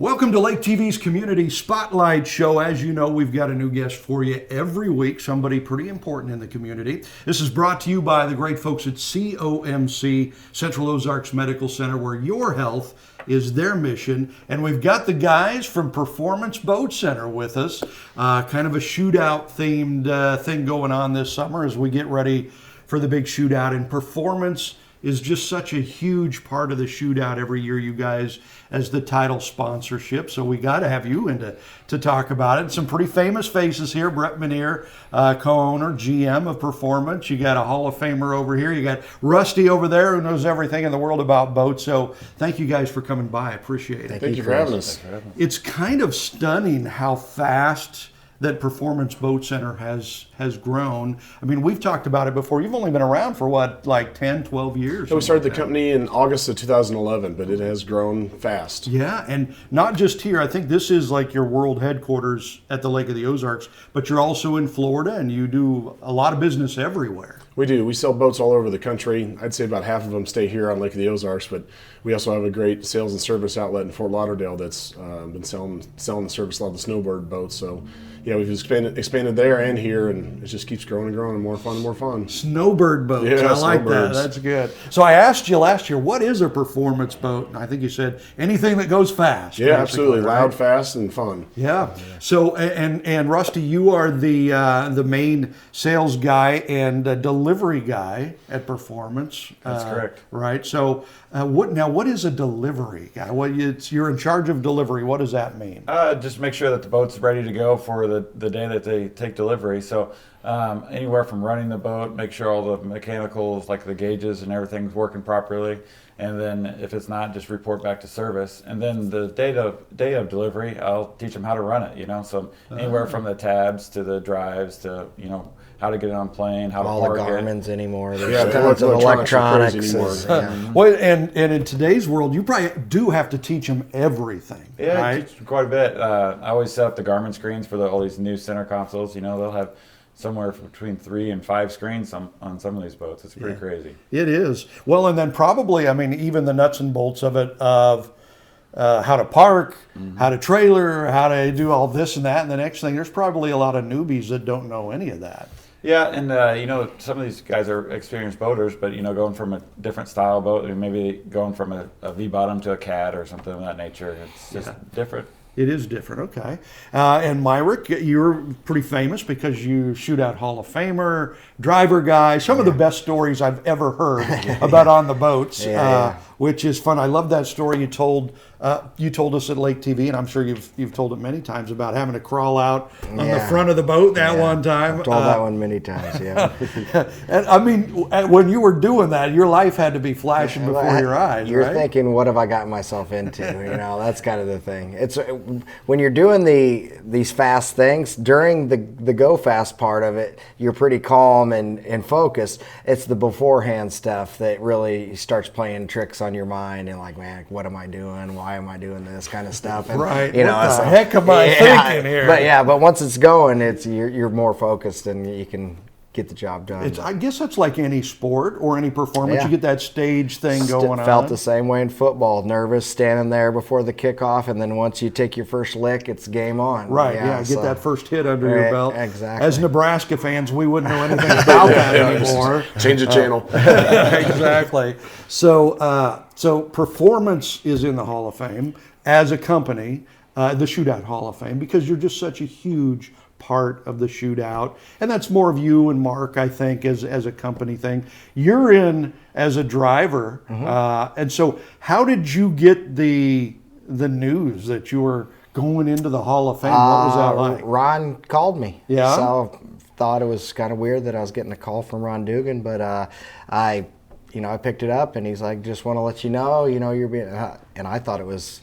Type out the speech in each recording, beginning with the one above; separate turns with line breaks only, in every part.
Welcome to Lake TV's Community Spotlight Show. As you know, we've got a new guest for you every week, somebody pretty important in the community. This is brought to you by the great folks at COMC, Central Ozarks Medical Center, where your health is their mission. And we've got the guys from Performance Boat Center with us. Kind of a shootout themed thing going on this summer as we get ready for the big shootout. And Performance is just such a huge part of the shootout every year, you guys, as the title sponsorship. So we got to have you in to talk about it. Some pretty famous faces here. Brett Manire, co-owner, GM of Performance. You got a Hall of Famer over here. You got Rusty over there who knows everything in the world about boats. So thank you guys for coming by. I appreciate it.
Thank you for having us.
It's kind of stunning how fast that Performance Boat Center has grown. I mean, we've talked about it before. You've only been around for what, like 10, 12 years?
So we started the company in August of 2011, but it has grown fast.
Yeah, and not just here. I think this is like your world headquarters at the Lake of the Ozarks, but you're also in Florida and you do a lot of business everywhere.
We do. We sell boats all over the country. I'd say about half of them stay here on Lake of the Ozarks, but we also have a great sales and service outlet in Fort Lauderdale that's been selling and service a lot of the snowbird boats. So yeah, we've expanded there and here, and it just keeps growing and growing and more fun and more fun.
Snowbird boats.
Yeah,
I like that. That's good. So I asked you last year, what is a performance boat? And I think you said anything that goes fast.
Yeah, absolutely.
Right?
Loud, fast, and fun.
Yeah. So and Rusty, you are the main sales guy and delivery guy at Performance.
That's correct.
Right. So what is a delivery guy? You're in charge of delivery. What does that mean?
Just make sure that the boat's ready to go for the day that they take delivery. So anywhere from running the boat, make sure all the mechanicals, like the gauges and everything's working properly. And then if it's not, just report back to service. And then the day of delivery, I'll teach them how to run it, So anywhere from the tabs to the drives to, how to get it on plane, how
all
to park
the Garmin's
it.
anymore.
Yeah,
There's tons of electronics.
anymore.
Well, and in today's world, you probably do have to teach them everything.
Yeah,
right?
I teach them quite a bit. I always set up the Garmin screens for all these new center consoles. They'll have somewhere between 3 and 5 screens on some of these boats. It's pretty crazy.
It is. Well, and then probably, even the nuts and bolts of it, of how to park, how to trailer, how to do all this and that. And the next thing, there's probably a lot of newbies that don't know any of that.
Yeah, and some of these guys are experienced boaters, but going from a different style boat, maybe going from a V-bottom to a cat or something of that nature. It's just different.
It is different, okay. And Myrick, you're pretty famous because you shoot out Hall of Famer, driver guy, some of the best stories I've ever heard about on the boats, which is fun. I love that story you told us at Lake TV, and I'm sure you've told it many times about having to crawl out on the front of the boat one time.
I've told that one many times, yeah.
And when you were doing that, your life had to be flashing before your eyes,
You're
right?
thinking, what have I gotten myself into? That's kind of the thing. It's when you're doing these fast things, during the go fast part of it, you're pretty calm and focused. It's the beforehand stuff that really starts playing tricks on your mind and like, man, what am I doing? Why am I doing this kind of stuff? And,
right. What the heck am I thinking here?
But once it's going, you're more focused and you can get the job done.
I guess that's like any sport or any performance. You get that stage thing going on.
Felt the same way in football. Nervous standing there before the kickoff, and then once you take your first lick, it's game on.
Right, get that first hit under your belt.
Exactly.
As Nebraska fans, we wouldn't know anything about that anymore.
Change the channel.
Exactly. So Performance is in the Hall of Fame as a company, the Shootout Hall of Fame, because you're just such a huge part of the shootout, and that's more of you and Mark, I think, as a company thing. You're in as a driver, and so how did you get the news that you were going into the Hall of Fame? What was that like?
Ron called me.
Yeah.
So thought it was kind of weird that I was getting a call from Ron Dugan, but I picked it up and he's like, just want to let you know, you're being, and I thought it was,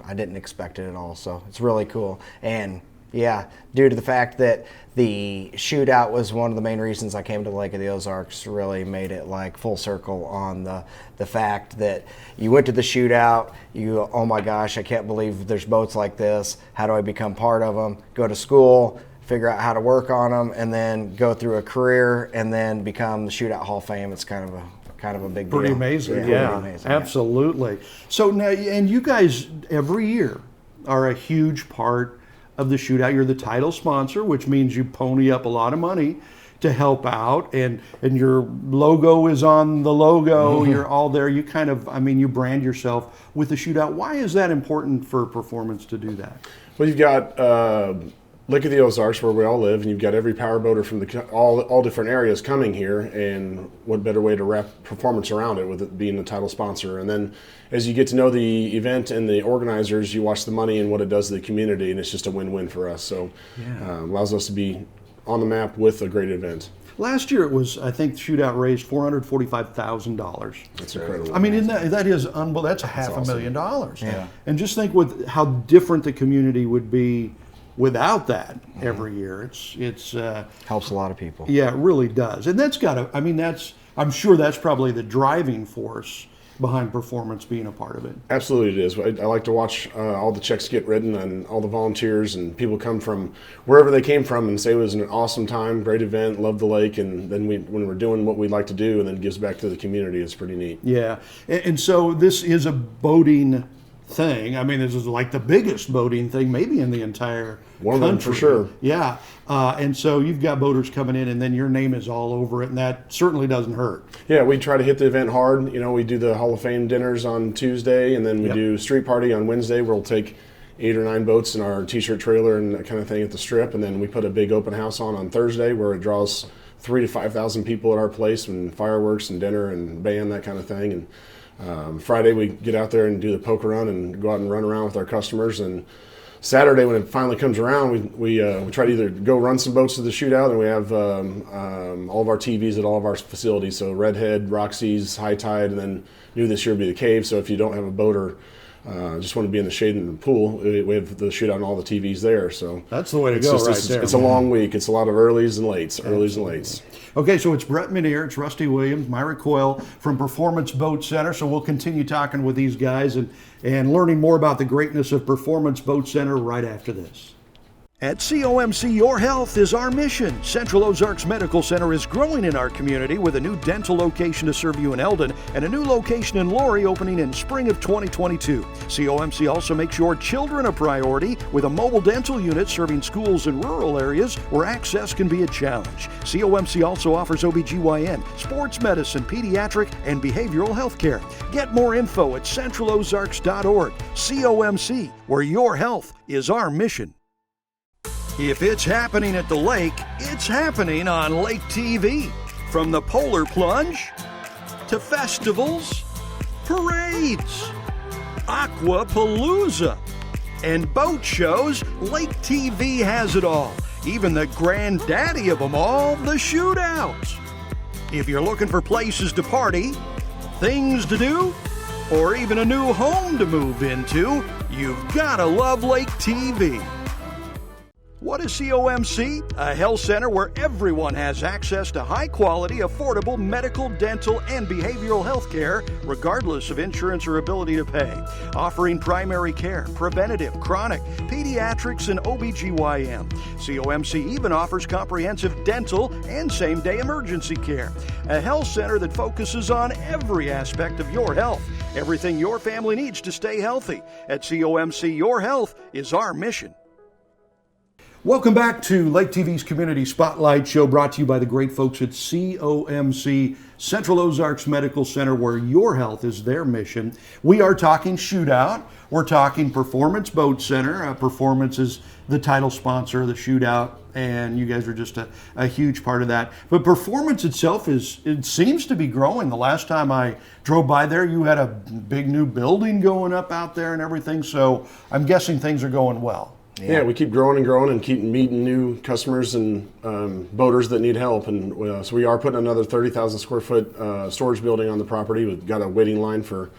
I didn't expect it at all. So it's really cool. And yeah, due to the fact that the shootout was one of the main reasons I came to the Lake of the Ozarks, really made it like full circle on the fact that you went to the shootout, oh my gosh, I can't believe there's boats like this. How do I become part of them? Go to school, figure out how to work on them, and then go through a career and then become the Shootout Hall of Fame. It's kind of a big deal.
Pretty amazing,
Pretty amazing,
absolutely. So now, and you guys every year are a huge part of the shootout. You're the title sponsor, which means you pony up a lot of money to help out, and your logo is on the logo. You're all there. You kind of, you brand yourself with the shootout. Why is that important for Performance to do that?
Well, you've got Lake of the Ozarks, where we all live, and you've got every power boater from all different areas coming here, and what better way to wrap Performance around it with it being the title sponsor. And then as you get to know the event and the organizers, you watch the money and what it does to the community, and it's just a win-win for us. So allows us to be on the map with a great event.
Last year it was, I think, the shootout raised $445,000.
That's incredible.
Isn't that is unbelievable. That's $500,000.
Yeah.
And just think with how different the community would be without that every year. It's
Helps a lot of people.
yeah, it really does. And that's got to, I'm sure that's probably the driving force behind Performance being a part of it.
Absolutely it is. I like to watch all the checks get written and all the volunteers and people come from wherever they came from and say it was an awesome time, great event, love the lake, and then when we're doing what we like to do and then gives back to the community, it's pretty neat.
Yeah, and so this is a boating thing. This is like the biggest boating thing maybe in the entire
One of them
country.
for sure.
Yeah, and so you've got boaters coming in and then your name is all over it, and that certainly doesn't hurt.
Yeah, we try to hit the event hard. We do the Hall of Fame dinners on Tuesday, and then we do street party on Wednesday, where we'll take 8 or 9 boats in our t-shirt trailer and that kind of thing at the strip, and then we put a big open house on Thursday, where it draws 3,000 to 5,000 people at our place, and fireworks and dinner and band, that kind of thing. And Friday we get out there and do the poker run and go out and run around with our customers. And Saturday, when it finally comes around, we try to either go run some boats to the shootout, and we have all of our TVs at all of our facilities. So Redhead, Roxy's, High Tide, and then new this year will be the Cave. So if you don't have a boat or just want to be in the shade in the pool, we have the shootout and all the TVs there. So
That's the way to go there.
It's a long week. It's a lot of earlies and lates.
Okay, so it's Brett Manire, it's Rusty Williams, Myrick Coil from Performance Boat Center. So we'll continue talking with these guys and learning more about the greatness of Performance Boat Center right after this. At COMC, your health is our mission. Central Ozarks Medical Center is growing in our community with a new dental location to serve you in Eldon and a new location in Laurie opening in spring of 2022. COMC also makes your children a priority with a mobile dental unit serving schools in rural areas where access can be a challenge. COMC also offers OBGYN, sports medicine, pediatric, and behavioral health care. Get more info at centralozarks.org. COMC, where your health is our mission. If it's happening at the lake, it's happening on Lake TV. From the Polar Plunge to festivals, parades, Aquapalooza, and boat shows, Lake TV has it all. Even the granddaddy of them all, the shootout. If you're looking for places to party, things to do, or even a new home to move into, you've gotta love Lake TV. What is COMC? A health center where everyone has access to high-quality, affordable medical, dental, and behavioral health care, regardless of insurance or ability to pay. Offering primary care, preventative, chronic, pediatrics, and OBGYN. COMC even offers comprehensive dental and same-day emergency care. A health center that focuses on every aspect of your health. Everything your family needs to stay healthy. At COMC, your health is our mission. Welcome back to Lake TV's Community Spotlight Show, brought to you by the great folks at COMC, Central Ozarks Medical Center, where your health is their mission. We are talking shootout. We're talking Performance Boat Center. Performance is the title sponsor of the shootout, and you guys are just a huge part of that. But Performance itself it seems to be growing. The last time I drove by there, you had a big new building going up out there and everything. So I'm guessing things are going well.
Yeah, we keep growing and keep meeting new customers and boaters that need help. And so we are putting another 30,000 square foot storage building on the property. We've got a waiting line for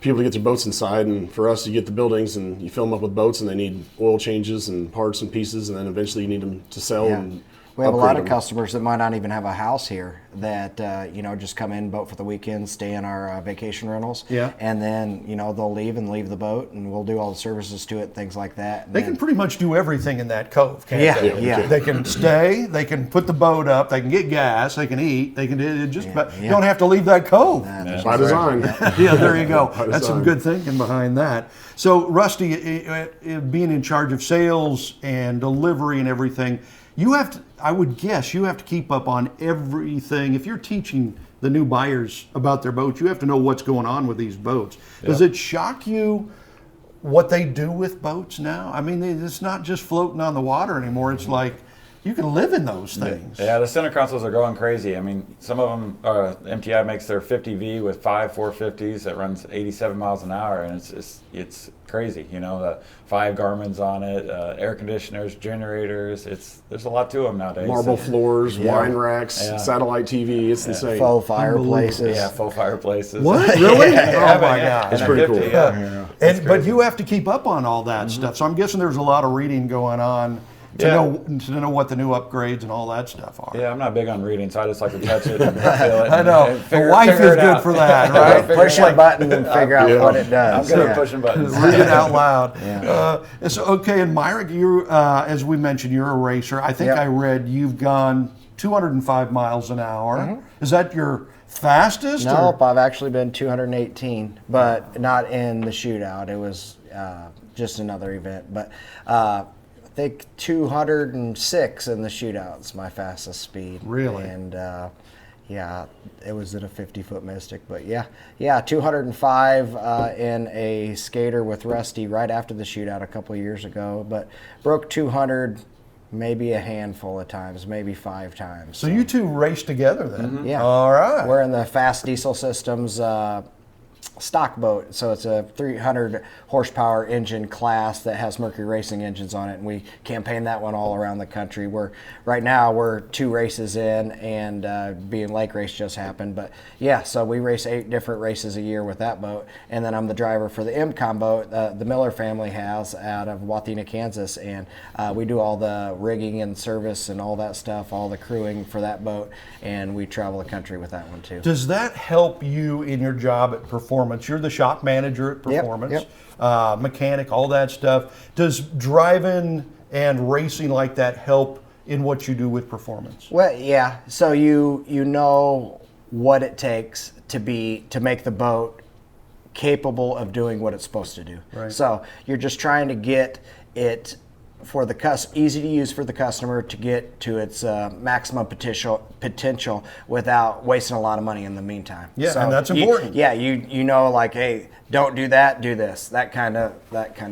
people to get their boats inside. And for us, you get the buildings and you fill them up with boats, and they need oil changes and parts and pieces. And then eventually you need them to sell and
We have a
upgrade
lot of
them.
customers that might not even have a house here that, just come in, boat for the weekend, stay in our vacation rentals.
Yeah.
And then, they'll leave the boat, and we'll do all the services to it, things like that.
They can pretty much do everything in that cove, can't
Yeah,
they?
yeah.
They can stay, they can put the boat up, they can get gas, they can eat, they can do just about, you
yeah.
don't have to leave that cove.
By design.
Yeah, there you go.
By
That's some
design.
good thinking behind that. So, Rusty, being in charge of sales and delivery and everything, you have to, I would guess, you have to keep up on everything. If you're teaching the new buyers about their boats, you have to know what's going on with these boats. Does it shock you what they do with boats now? I mean, it's not just floating on the water anymore. It's like you can live in those things.
Yeah, the center consoles are going crazy. I mean, some of them, MTI makes their 50V with 5 450s that runs 87 miles an hour, and it's crazy. The 5 Garmin's on it, air conditioners, generators. There's a lot to them nowadays.
Marble floors, wine racks, satellite TV. It's insane.
faux fireplaces.
Yeah, full fireplaces.
What? Really?
Yeah,
Oh my God.
It's
And a
pretty
50,
cool.
Yeah.
But you have to keep up on all that stuff. So I'm guessing there's a lot of reading going on to know what the new upgrades and all that stuff are.
Yeah, I'm not big on reading, so I just like to touch it and feel it.
I know.
And
The wife is
figure it
good
out.
for that, right?
Push a button and figure out what it
I'm
does.
good at pushing buttons.
Read it out loud. So, okay, and Myrick, you, as we mentioned, you're a racer. I think
Yep.
I read you've gone 205 miles an hour. Is that your fastest? or-
Nope, I've actually been 218, but not in the shootout. It was just another event. But I think 206 in the shootout's my fastest speed.
Really?
And it was in a 50-foot Mystic. But yeah, 205 in a skater with Rusty right after the shootout a couple of years ago. But broke 200 maybe a handful of times, maybe 5 times.
So you two race together then?
Yeah.
All right.
We're in the Fast Diesel Systems stock boat, so it's a 300 horsepower engine class that has Mercury Racing engines on it, and we campaign that one all around the country. Right now we're 2 races in, and being Lake Race just happened, but yeah, so we race 8 different races a year with that boat, and then I'm the driver for the MCOM boat the Miller family has out of Wathena, Kansas, and we do all the rigging and service and all that stuff, all the crewing for that boat, and we travel the country with that one too.
Does that help you in your job at Performance? You're the shop manager at Performance, mechanic, all that stuff. Does driving and racing like that help in what you do with Performance?
Well, yeah. So you know what it takes to make the boat capable of doing what it's supposed to do.
Right.
So you're just trying to get it for the easy to use for the customer to get to its maximum potential without wasting a lot of money in the meantime.
Yeah,
So
and that's important.
you know, like, hey, don't do that, do this, that kind of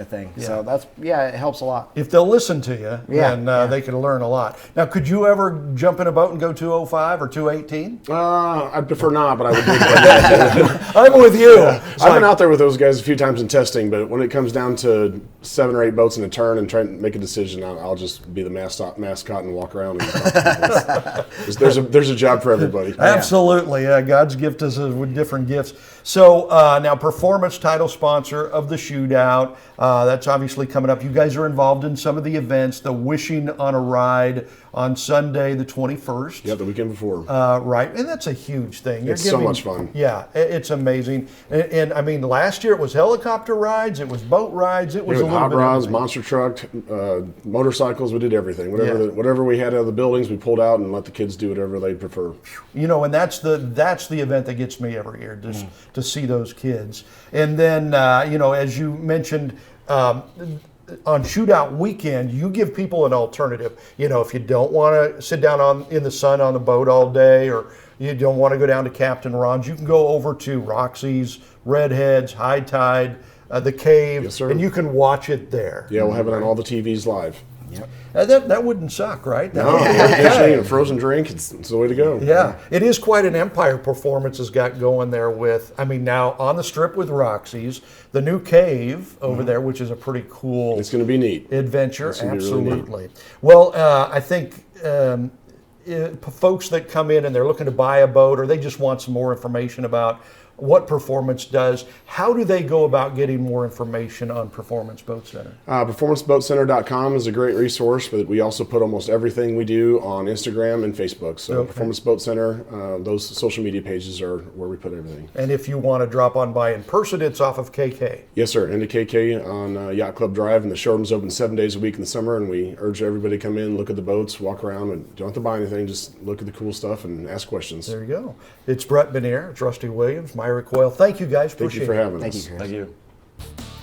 thing.
Yeah.
So it helps a lot.
If they'll listen to you, then they can learn a lot. Now, could you ever jump in a boat and go 205 or 218?
I'd prefer not, but I would do it.
I'm with you.
I've been out there with those guys a few times in testing, but when it comes down to 7 or 8 boats in a turn and trying to make a decision, I'll just be the mascot and walk around. And talk to people. There's a job for everybody.
Absolutely. God's gift us with different gifts. So now Performance, title sponsor of the shootout. That's obviously coming up. You guys are involved in some of the events, the Wishing on a Ride on Sunday the 21st.
Yeah, the weekend before.
Right, and that's a huge thing.
It's so much fun.
Yeah, it's amazing. And I mean, last year it was helicopter rides, it was boat rides, it was a little
hot
bit
rods,
of everything.
monster truck, motorcycles. We did everything. Whatever we had out of the buildings, we pulled out and let the kids do whatever they prefer.
You know, and that's the event that gets me every year, just to see those kids. And then, as you mentioned, on shootout weekend, you give people an alternative. If you don't want to sit down in the sun on the boat all day, or you don't want to go down to Captain Ron's, you can go over to Roxy's, Redheads, High Tide, the Cave,
Yes, sir.
and you can watch it there.
Yeah, we'll have it on all the TVs live.
Yep.
That wouldn't suck, right? That
No,
would be
air conditioning
okay.
and a frozen drink, it's the way to go.
Yeah, it is quite an empire Performance has got going there with, now on the strip with Roxy's, the new cave over there, which is a pretty cool
It's going to be neat.
adventure.
It's gonna be really neat.
Absolutely. Well, I think folks that come in and they're looking to buy a boat, or they just want some more information about what Performance does. How do they go about getting more information on Performance Boat Center?
PerformanceBoatCenter.com is a great resource, but we also put almost everything we do on Instagram and Facebook. So
Okay.
Performance Boat Center, those social media pages are where we put everything.
And if you want to drop on by in person, it's off of KK.
Yes, sir. Into KK on Yacht Club Drive, and the showroom's open 7 days a week in the summer, and we urge everybody to come in, look at the boats, walk around, and don't have to buy anything, just look at the cool stuff and ask questions.
There you go. It's Brett Manire, it's Rusty Williams, Myrick Coil. Thank you guys.
Thank you
Appreciate
for
it.
having
Thank
us.
you, Chris.
Thank you.